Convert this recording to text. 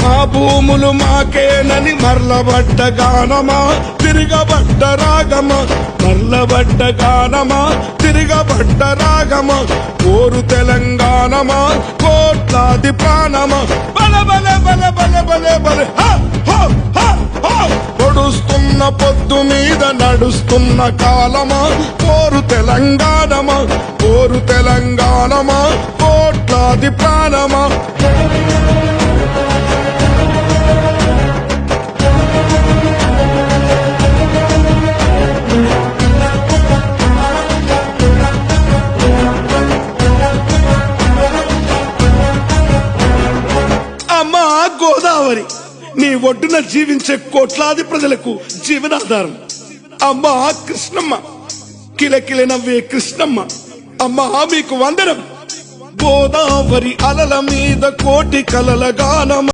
మా భూములు మాకేనని మరలబడ్డ గానమా తిరగబడ్డ రాగమా, మరలబడ్డ గానమా తిరగబడ్డ రాగమా, కోరు తెలంగాణమా కోట్లాది ప్రాణమా, బల బల బల బల బల బల పొడుస్తున్న పొద్దు మీద నడుస్తున్న కాలమా, కోరు తెలంగాణమా కోరు తెలంగాణమా కోట్లాది ప్రాణమా. అమ్మా గోదావరి నీ ఒడ్డున జీవించే కోట్లాది ప్రజలకు జీవనాధారం. అమ్మా కృష్ణమ్మ కిలకిల నవ్వే కృష్ణమ్మ, అమ్మా మీకు వందనం. గోదావరి అలల మీద కోటి కలల గానమ.